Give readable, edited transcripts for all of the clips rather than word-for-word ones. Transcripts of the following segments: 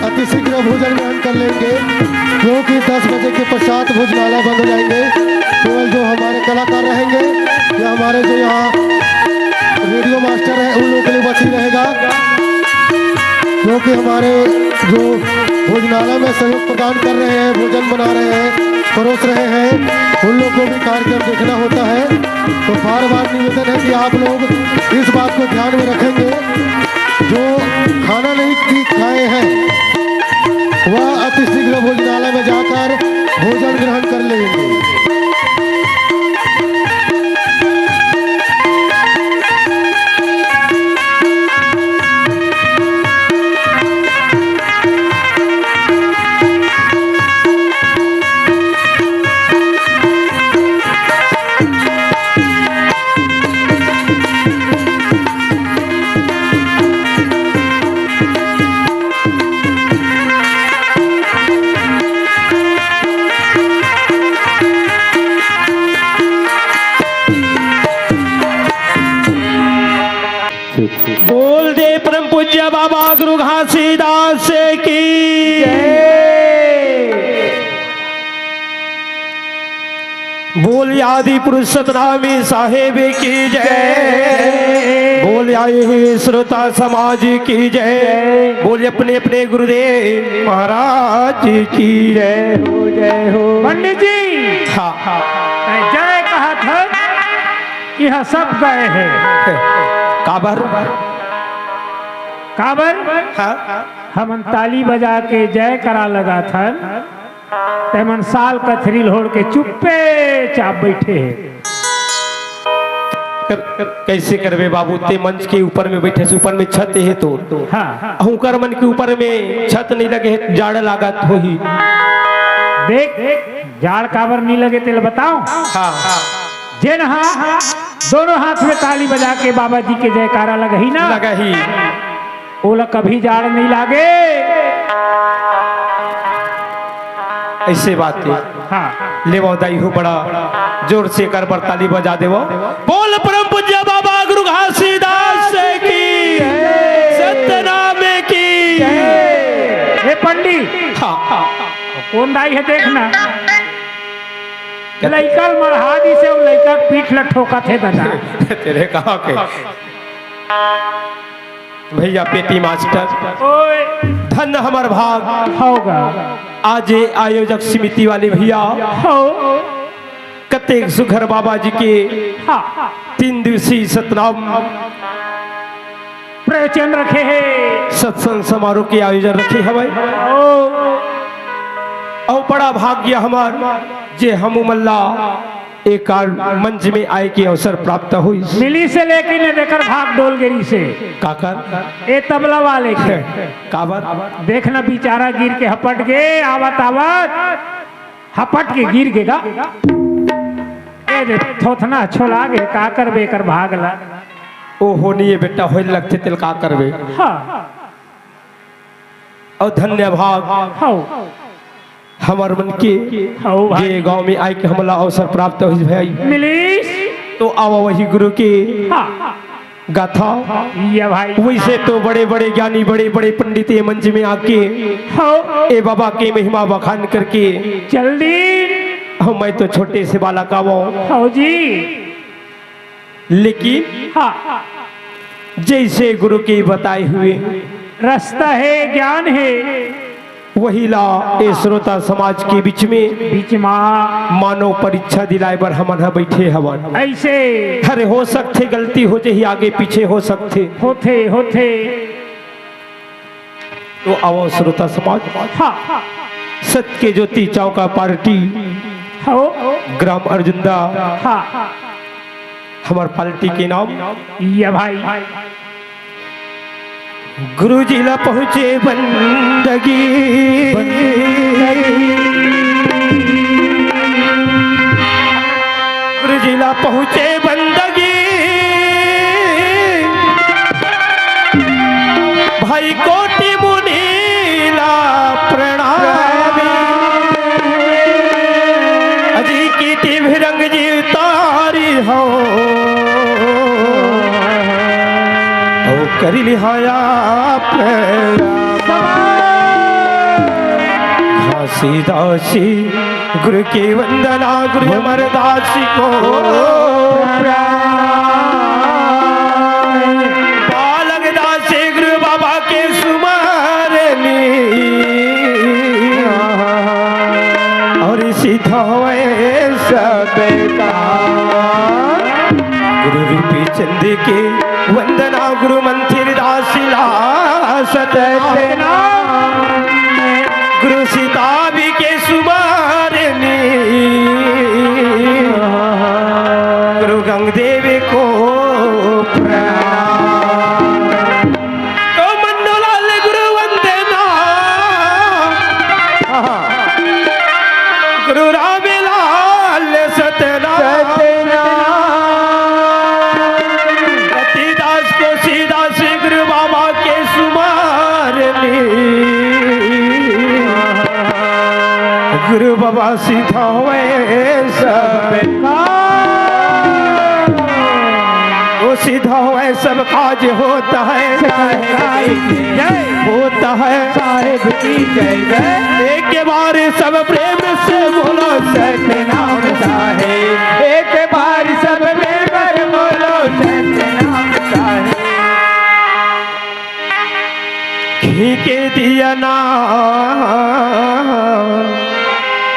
अतिशीघ्र भोजन ग्रहण कर लेंगे, क्योंकि 10 बजे के पश्चात भोजनालय बंद हो जाएंगे। केवल जो हमारे कलाकार रहेंगे या हमारे जो यहाँ रेडियो मास्टर हैं उन लोगों के लिए बच ही रहेगा, क्योंकि हमारे जो भोजनालय में सहयोग प्रदान कर रहे हैं, भोजन बना रहे हैं, परोस रहे हैं, उन लोगों को भी कार्यक्रम देखना होता है। तो बार बार निवेदन है कि आप लोग इस बात को ध्यान में रखेंगे, जो खाना नहीं खाए हैं वह अतिशीघ्र भोजनालय में जाकर भोजन ग्रहण कर लेंगे। बोल दे परम पूज्य बाबा गुरु घासीदास की जय। बोल आदि पुरुष सतनामी साहेब की जय। बोल आए श्रोता समाज की जय। बोल अपने अपने गुरुदेव महाराज की जय हो, जय हो। पंडित जी हाँ जय कहा था, यह सब गए हैं काबर काबर। हम ताली बजा के जय करा लगा था, तेमन साल कथरी लोड़ के चुप्पे चाप बैठे हैं। कैसे करवे बाबू, ते मंच के ऊपर में बैठे, ऊपर में छत है तो हाँ अहूकर मन के ऊपर में छत नहीं लगे है, जाड़ लागत हो ही। देख जाड़ काबर नहीं लगे तेल बताओ। हाँ जिन हाँ दोनों हाथ में ताली बजा के बाबा जी के जयकारा लगा ही ना, लगा ही ओला कभी जाड़ नहीं लागे। ऐसे बात है। हाँ ले दाई हो बड़ा जोर से कर पर ताली बजा देवो। बोल परम पूज्य बाबा गुरु घासीदास की सत्यनाम की। हे पंडित, हाँ हाँ कौन दाई है देखना। लइका मरहादी से वो लइका पीठ ल ठोका थे दादा। तेरे कहा के भैया पेटी मास्टर ओए धन हमार भाग होगा आज ये आयोजक समिति वाले भैया हो। कतेक सुघर बाबा जी के हाँ 3 दिवसीय सतनाम प्रवचन रखे है। सत्संग समारोह के आयोजन रखे हवे और बड़ा भाग्य हमार जे हम मल्ला एक मंच में आए के अवसर प्राप्त हुई। मिली से लेकिन देकर भाग डोलगिरी से काकर ए तबला वाले के काबर देखना बेचारा गिर के हपट गए। आवत आवत हपट के गिर गेगा। ए रे थोथना छोला गे का कर बेकर भागला। ओ होनी है बेटा होल लगते तिल का करबे। हाँ और धन्य भाग हो हमार मन के हो भाई ये गांव में आए के हमला अवसर प्राप्त हुई भाई। मिली तो आवा वही गुरु के हाँ गाथा ये भाई वैसे तो बड़े बड़े ज्ञानी बड़े बड़े पंडित ये मंच में आके हो ए बाबा के महिमा बखान करके जल्दी मैं तो छोटे से बालक आवो हो जी। लेकिन हाँ जैसे गुरु के बताए हुए रास्ता है ज्ञान है वही ला ए श्रोता समाज के बीच में बीच माँ मानव परीक्षा दिलाए बर हमन ह बैठे हवन। ऐसे अरे हो सकते गलती हो जाही आगे पीछे हो सकते होते होते तो आओ श्रोता समाज हाँ सत्य के ज्योति चौका पार्टी हो ग्राम अर्जुंदा हाँ हमार पार्टी के नाम ये भाई गुरु जी ला पहुँचे बंदगी गुरु जी ला पहुँचे बंदगी भाई कोटि मुनि ला प्रणाम अजी की टिभ रंग जी तारी हो कर लिहाया घासीदासी गुरु की वंदना गुरु अमरदासी को बालक दासी गुरु बाबा के सुमारनी और सीधा सबका गुरु रूपी चंद के वंदना गुरु मंथिर दासिला सतना गुरु सीता भी के सुमारनी गुरु गंगदेव को प्रणाम। तो मंडोलाल गुरु वंदना गुरु रामलाल सतना गुरु बाबा सीधा वो सीधा हुए सब काज होता है होता है साहेब की जय जय। एक बार सब प्रेम से बोलो सतनाम साहेब एक बार सब प्रेम से बोलो सतनाम साहेब। घी के दिया ना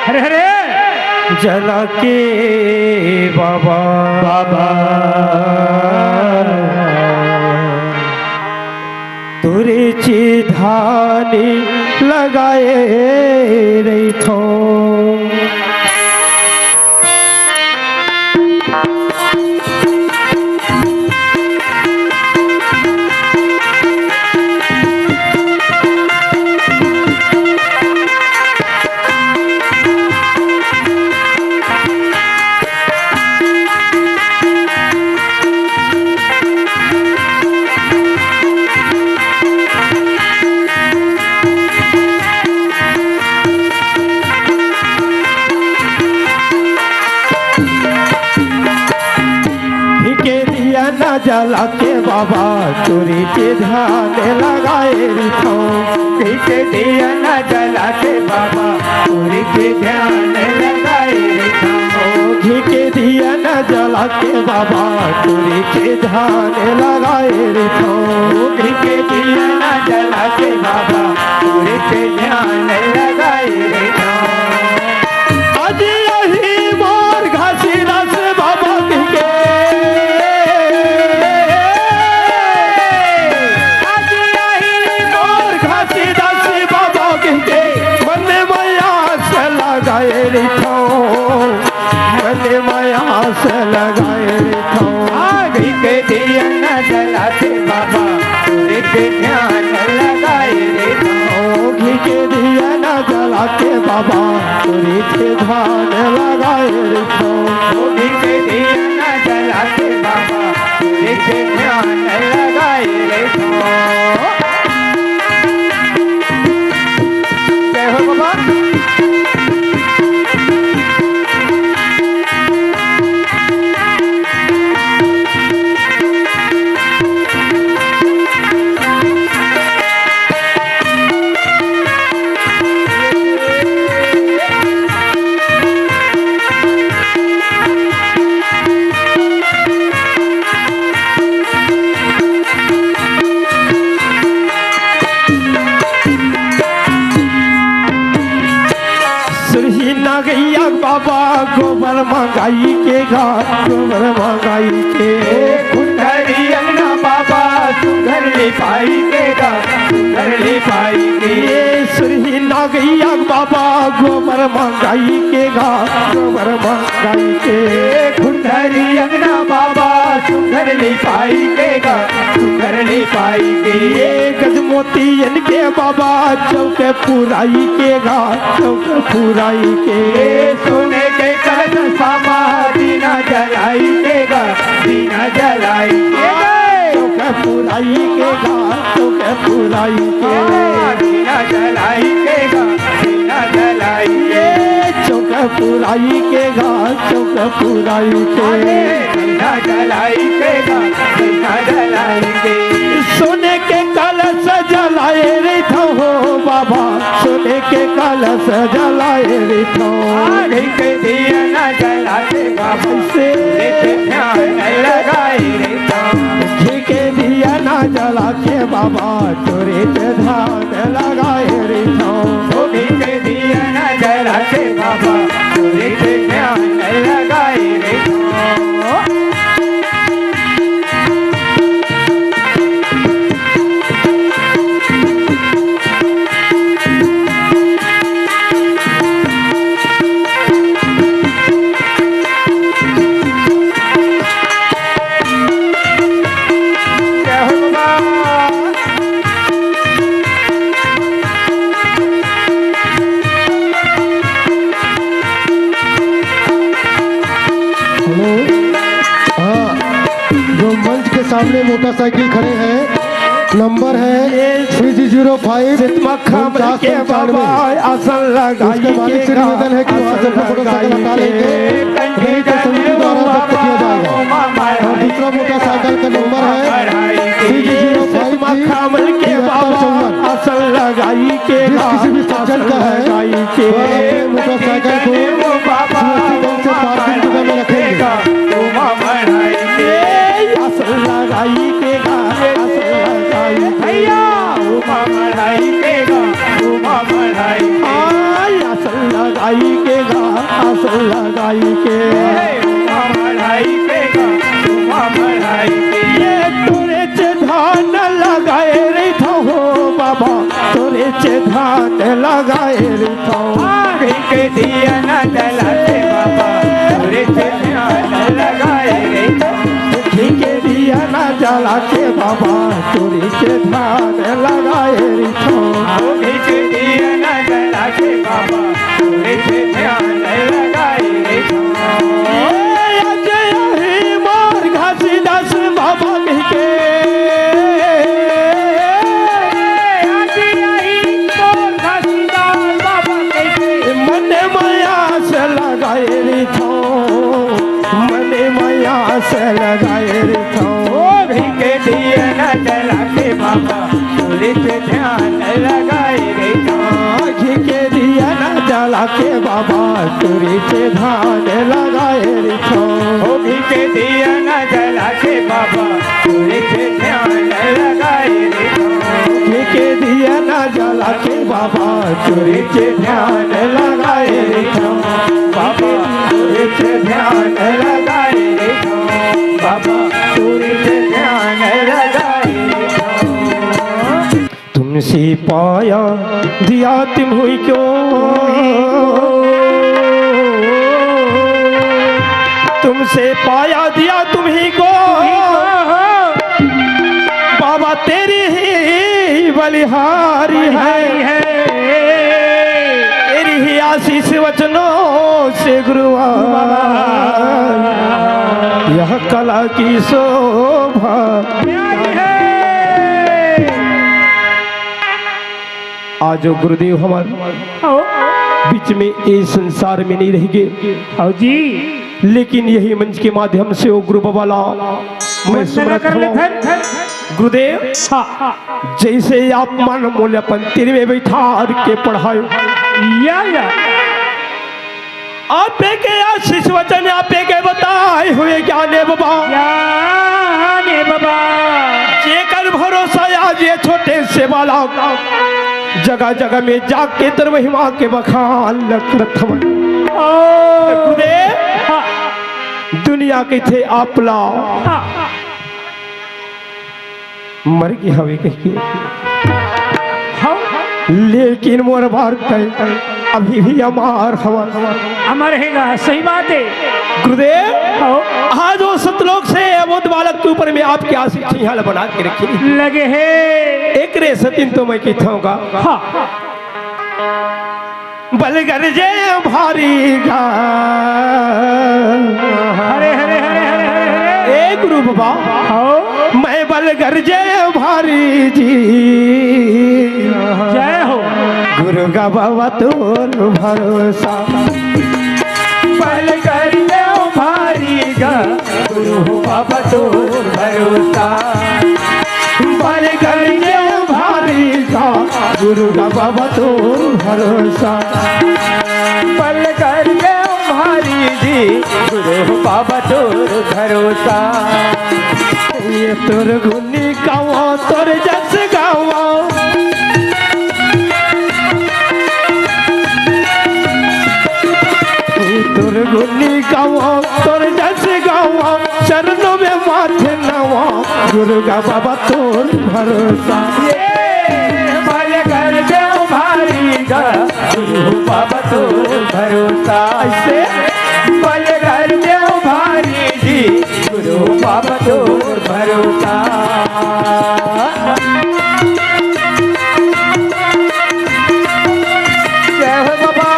हरे हरे जला के बाबा बाबा तुरे चिधानी लगाए रही थो जला के बाबा तुरी के ध्यान लगाए रिथो। घी के दिया न जला के बाबा तुरी के ध्यान लगाए रिथो। घी के दिया न जला के बाबा तुरी के ध्यान लगाए रिथो। घी के दिया न जला के बाबा तुरी के ध्यान लगाए रिथो। आज यही मोर घासीदास बाबा के आज यही मोर घासीदास बाबा के मन माया से लगाए रिथो। मन माया से लगाए रिथो। घी के दिया न जला के बाबा तुरी के ध्यान लगाए रिथो। घी के दिया न जला के बाबा तुरी के ध्यान लगाए रिथो। घी के दिया न जला के बाबा तुरी के ध्यान लगाए रिथो। जय हो बाबा। गैया बाबा गोबर मंगाई के घाट गोबर मंगाई के कुंडली अंगना बाबा सुंदर लिपाई के गा सुंदर लिपाई के सुरही ना गैया बाबा गोबर मंगाई के घाट गोबर मंगाई के कुंडली अंगना बाबा सुंदर लिपाई के गा सुंदर लिपाई के गजमोती इनके बाबा चौक पुराई के घाट चौक पुराई के सोने के कलश सामा दीना जलाई के गा दीना जलाई के चौक पुराई के घाट चौक पुराई के दीना जलाई के गा दीना जलाई के चौक पुराई के घाट चौक पुराई के दीना जलाई के गा दीना जलाई के सोने के कलश जलाए रिथो हो बाबा सोने के कलश जलाए रिथो। घी के दिया न जला के बाबा से ध्यान लगाए रिथो। घी के दिया ना जला के बाबा तोरे पे ध्यान लगाए रिथो। घी के दिया न जला के बाबा तुरी के ध्यान लगाए रिथो। सामने मोटरसाइकिल खड़े हैं नंबर है 3005 मक्खा के बाबा आसन लगाई इसके मालिक से निवेदन है कि वहाँ से अपना मोटरसाइकिल हटा लेंगे नहीं तो समिति द्वारा जब्त किया जाएगा। और दूसरा मोटरसाइकिल का नंबर है 3005 मक्खा के बाबा आसन लगाई के किसी भी सज्जन का है तो अपने मोटरसाइकिल को सुरक्षित से पार्किंग जगह में रखेंगे। आसन लगाई के भैया उमा बढ़ाई के गा उमा बढ़ाई आसन लगाई के आसन लगाई के उमा बढ़ाई के गा उमा बढ़ाई के ये तोरे से धान लगाए रे हो बाबा तोरे से धान लगाए रे घी के दिया न जला के बाबा तोरे से ध्यान लगाए रे घी के दिया ना जला के बाबा तोरे से धान लगाए रे घी के दिया न जला के बाबा तोरे से ध्यान लगाए रे अजय मोर घासीदास बाबा के मन माया से लगाए रे मन माया से लगाए रे बाबा सूर्य पे ध्यान लगाए रे घी के दिया न जला के बाबा सूर्य पे ध्यान लगाए रे घी के दिया न जला के बाबा सूर्य पे ध्यान लगाए रे घी के दिया न जला के बाबा सूर्य पे ध्यान लगाए रे बाबा सूर्य पे ध्यान लगाए रे बाबा सूर्य पे ध्यान लगाए तुमसे पाया दिया तुम हुई क्यों तुमसे पाया दिया तुम ही को बाबा तेरी ही बलिहारी है तेरी ही आशीष वचनों से गुरुवार यह कला की शोभा आज गुरुदेव हमारे बीच में इस संसार में नहीं रहेंगे जी लेकिन यही मंच के माध्यम से वो गुरु बाबा मैं सुमरत हूं गुरुदेव जैसे आप मन मूल्यपन तेरे में बैठा के पढ़ाए या आप के आशीष वचन आप के बताए हुए ज्ञाने बाबा जेकर भरोसा आज ये छोटे से बाला जगह जगह में जाके तर महिमा के बखान करत गुरुदेव दुनिया के थे आपला मर गई हवे कही लेकिन मोर भारत अभी भी अमर हवा अमर रहेगा सही बात है गुरुदेव आज वो सतलोक से अबोध बालक के ऊपर में आपकी आशीष यहाँ बना के रखी लगे है एक रे सतीन तो मैं कहूँगा बलगर जय भारी गा हरे हरे हरे हरे हरे ए गुरु बाबा मैं बलगर जय भारी जी जय हो गुरु का बाबा तोर भरोसा बलगर जय भारी गा गुरु बाबा तोर भरोसा बलगर जय भारी गा गुरु का बाबा तोर भरोसा बलगर जय भारी जी गुरु बाबा तोर भरोसा ये तोर गुनी गावा तोर जस गावा तोर गुनी गावा तोर जस गावा चरणों में माथे नवा गुरु का बाबा तोर भरोसा बलगर जय भारी गा गुरु बाबा तोर भरोसा ऐसे बलगर जय भारी जी गुरु बाबा तोर भरोसा जय हो बाबा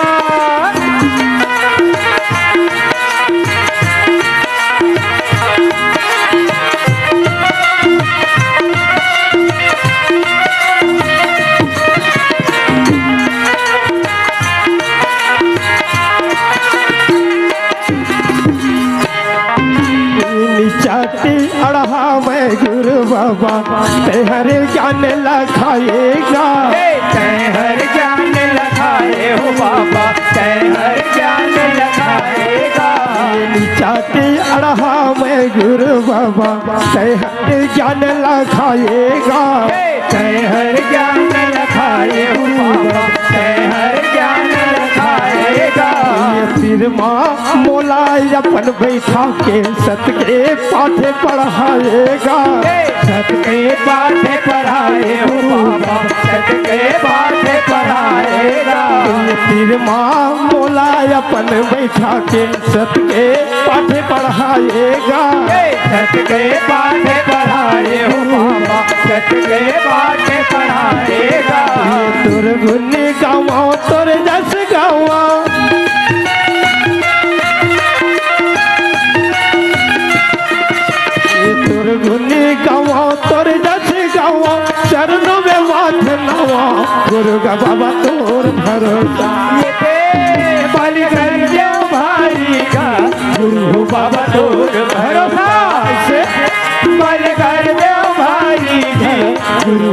चाटी अढ़ा मैं गुरु बाबा हर ज्ञान लखाएगा हर ज्ञान लखाए हो बाबा हर ज्ञान लखाएगा चाटी अढ़ा मैं गुरु बाबा हर ज्ञान लखाएगा हर ज्ञान लखाए हो बाबा हर ज्ञान लखाएगा फिर माँ मोला अपन बैठा के सत के पाठे पढ़ाएगा सत के पाठे पढ़ाए हो बाबा सत के पाठे पढ़ाएगा फिर माँ मोला अपन बैठा के सत के पाठे पढ़ाएगा सत के पाठे पढ़ाए हो बाबा सत के पाठे पढ़ाएगा तुर गुनी गावा तुर जस गावा गुनी गावा तोर जस गावा चरणों में माथ नवा गुरु का बाबा तोर भरोसा बलगर जय भारी गा गुरु बाबा तोर भरोसा बलगर जय भारी गा गुरु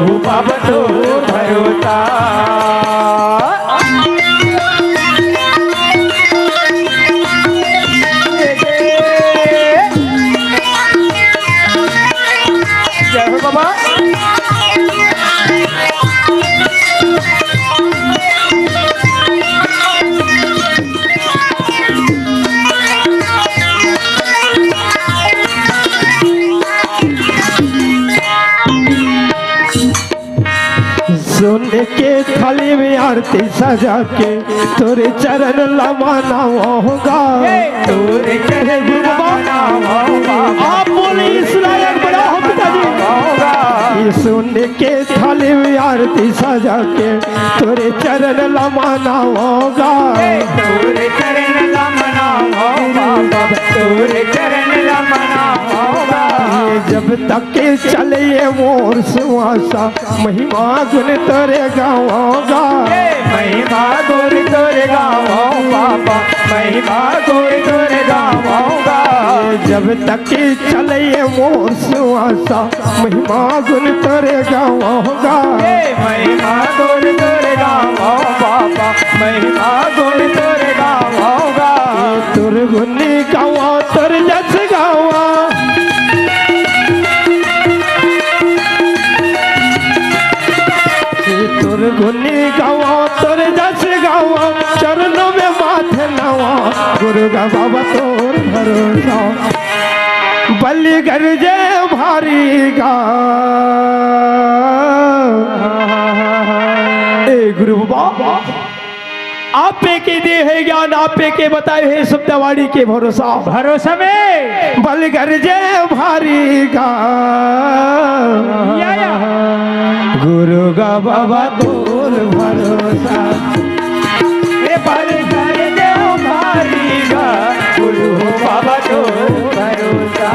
थाली में आरती सजा के तोरे चरण लमाना होगा। तोरे चरण लमाना आप बोले इस लायक बड़ा हो पिताजी। ये सुन के थाली में आरती सजा के तोरे चरण लमाना होगा। तोरे चरण लमाना होगा, तोरे चरण लमाना होगा। जब तक के चले ये मोर सुहासा महिमा गुण तोरे गाओगा। महिमा गुण तोरे गाओ बाबा, महिमा गुण तोरे गाओगा। जब तक के चले ये मोर सुहासा महिमा गुण तोरे गाओगा। महिमा गुण तोरे गाओ बाबा, महिमा गुण तोरे गाओगा। तुर गुनी गावा तुर जस गावा, तुर गुनी गावा तुर जस गावा, चरणों में माथे नवा गुरु का बाबा तोर भरोसा। बलि गरजे भारी गा ए गुरु बाबा आपे के दे है ज्ञान, आपे के बताए है शब्दवाणी के भरोसा। भरोसा में बल गरजे भारी गा या। गुरु का बाबा तोर भरोसा। बल गरजे भारी गा गुरु बाबा तोर भरोसा।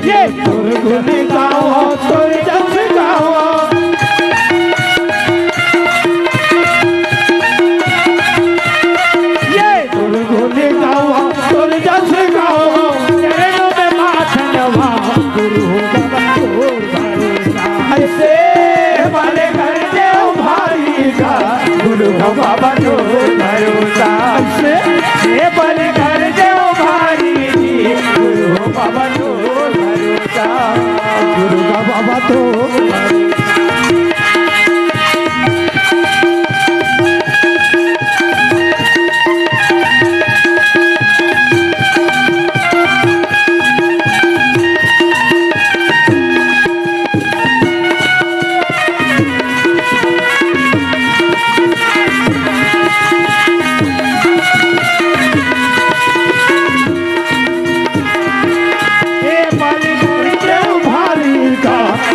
ये तुर गुण गाओ तुर जस गाओ, बाबा तो भरोसा से बल कर दो भारी जी। गुरु बाबा तो भरोसा, गुरु का बाबा तो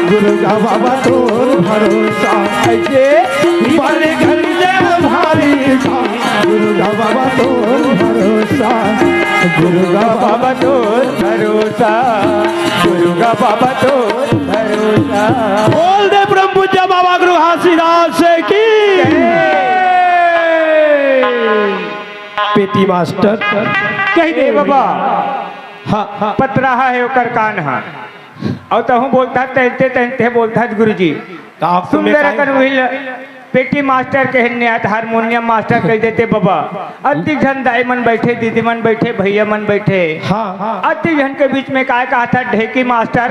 गुरु का बाबा तोर भरोसा। ऐसे बड़े घर से भारी था गुरु का बाबा तोर भरोसा। गुरु का बाबा तो भरोसा, गुरु का बाबा तो भरोसा। बोल दे परम पूज्य बाबा गुरु घासीदास की। पेटी मास्टर कह दे बाबा हाँ पतराहा है ओकर कान हा और तहु बोलता तहते तहते बोलता गुरुजी। सुंदर कनविल पेटी मास्टर कहने आत हारमोनियम मास्टर कह देते बाबा। अति जन दाई मन बैठे, दीदी मन बैठे, भैया मन बैठे। हाँ अति जन के बीच में काय कहा था ढेकी मास्टर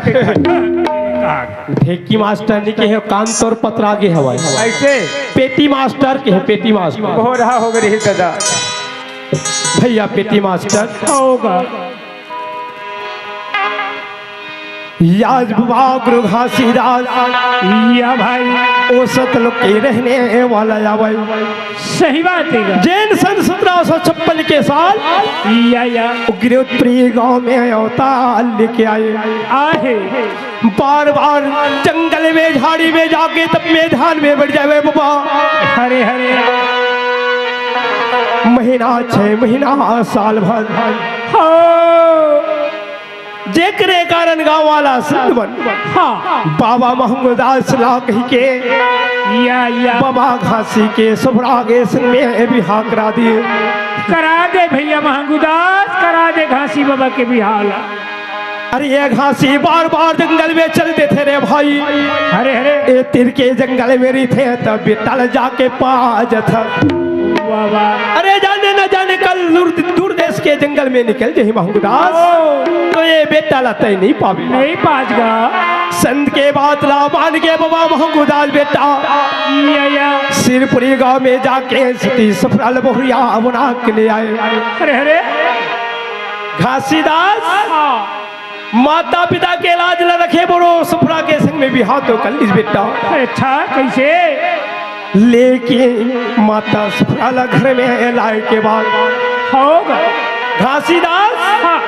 ढेकी मास्टर नहीं के है कान तोर पतरा के हवाई ऐसे पेटी मास्टर के है। पेटी मास्टर हो रहा हो गई दादा भैया पेटी मास्टर होगा। याज बाबा गुरु घासीदास या भाई ओ सतलोक के रहने वाला या भाई सही बात है। जैन सन 1756 के साल या गिरफ्री गांव में अवतार लेके आए। बार बार जंगल में झाड़ी में जाके तब मैदान में बढ़ जावे बाबा। हरे हरे महीना 6 महीना साल भर जेकरे कारण गाँव वाला सिद्ध बन बाबा महमूदास ला कही के या बाबा घासी के सुभरागे सिंह में बिहा करा दिए। करा दे भैया महंगूदास, करा दे घासी बाबा के बिहाल। अरे ये घासी बार बार जंगल में चलते थे रे भाई। हरे हरे ए तिर के जंगल में रही थे तब बेटल जाके पाज था। अरे जाने न जाने कल दूर देश के जंगल में निकल जाए महमूदास तो ये बेटा लाते ही नहीं पावे नहीं पाजगा। संत के बात ला मान के बाबा महमूदास बेटा या सिरपुरी गांव में जाके सती सफराल बहुरिया बना के ले आए। हरे हरे घासीदास माता पिता के लाज न रखे बड़ो सफरा के संग में भी हाथों कर लीज बेटा। अच्छा कैसे लेकिन माता सुफला घर में लाए के बाद होगा घासीदास हाँ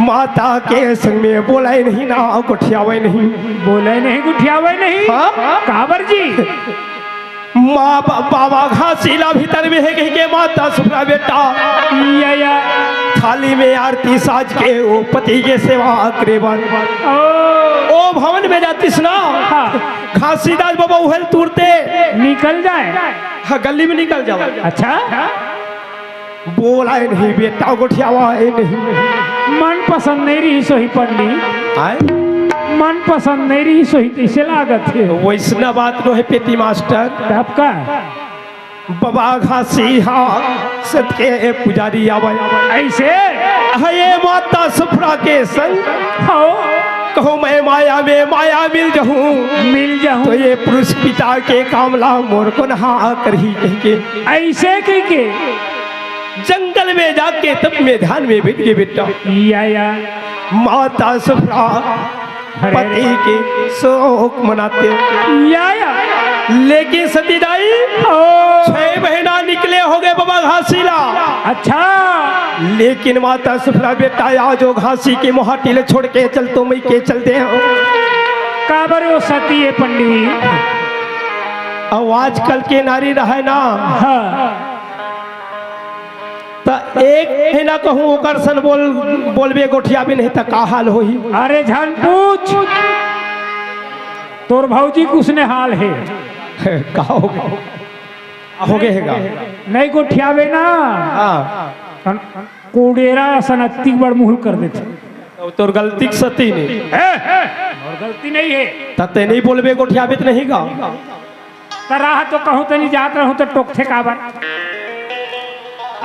माता के संग में बोला ही नहीं ना गुठियावे नहीं बोले नहीं गुठियावे नहीं हाँ? काबर जी माँ बाबा घासीला भीतर में है कहीं के माता सुफला बेटा या थाली में आरती साज के वो पति के सेवा करे बन ओ भवन में जातीस ना हाँ। घासीदास बाबा उहल तुरते निकल जाए हाँ गली में निकल जाओ अच्छा बोला ही नहीं बेटा गुठियावा है नहीं मन पसंद नहीं रही सोही पंडित आए मन पसंद नहीं रही सोही कैसे लागत है वैसना बात नो है पेटी मास्टर तब का बाबा घासी हाँ सत्य पुजारी आवे ऐसे ये माता सुफरा के संग हो कहो मैं माया में माया मिल जाऊं तो ये पुरुष पिता के कामला मोर को नहा कर ही कह के ऐसे कह के जंगल में जाके तब में ध्यान में बैठ के बेटा या माता सुफरा पति के शोक मनाते या लेकिन सतीदाई 6 महीना निकले हो गए बाबा घासीला अच्छा लेकिन माता सुफरा बेटा या जो घासी की मोहाटीले छोड़ के चल तो मई के चलते हो काबर वो सती है पंडित अब आजकल के नारी रहे ना हाँ तो एक है ना कहूँ ओकर सन बोलबे गोठिया भी नहीं तो का हाल होही अरे झन पूछ तोर भौजी कुसने हाल है का हो गए हैगा नहीं गोठियावे ना हाँ कोडेरा सनत्ती बड़ मुहल कर देते तोर गलती सती नहीं और गलती नहीं है तते नहीं बोलबे गोठियावे तो नहीं गा राह तो कहूँ तो नहीं जात रहूँ तो टोकथे काबर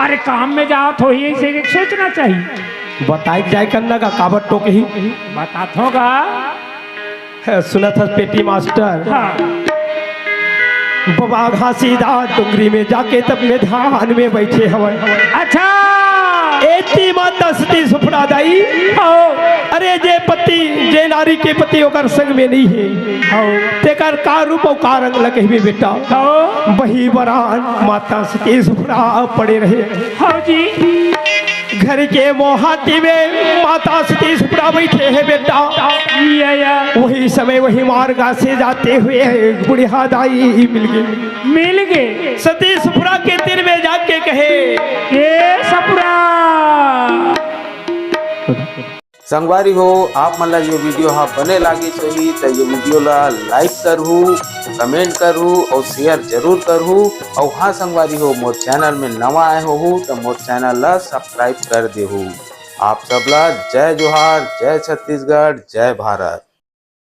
अरे काम में जात हो ही से सोचना चाहिए बताई जाए करना का काबट टोक ही बतात होगा सुना था पेटी मास्टर हाँ बाबा घासीदास डुंगरी में जाके तब में ध्यान में बैठे हवे अच्छा एती माता सती सुफरा दाई अरे जे पति जे नारी के पति ओकर संग में नहीं है तेकर का रूप और का रंग लगे हुए बेटा वही बरान माता सती सुफरा पड़े रहे हाँ जी घर के मोहाटी में माता सती सुफरा बैठे हैं बेटा वही समय वही मार्गा से जाते हुए बुढ़िया दाई मिल गए सती सुफरा के तीर में जाके कहे ये सपुरा संगवारी हो आप मन ला ये वीडियो हाँ बने लागी सही तो ये वीडियो ला लाइक करहू कमेंट करहू और शेयर जरूर करहू और हाँ संगवारी हो मोर चैनल में नवा आए हो तो मोर चैनल ला सब्सक्राइब कर देहू। आप सब ला जय जोहार, जय छत्तीसगढ़, जय भारत।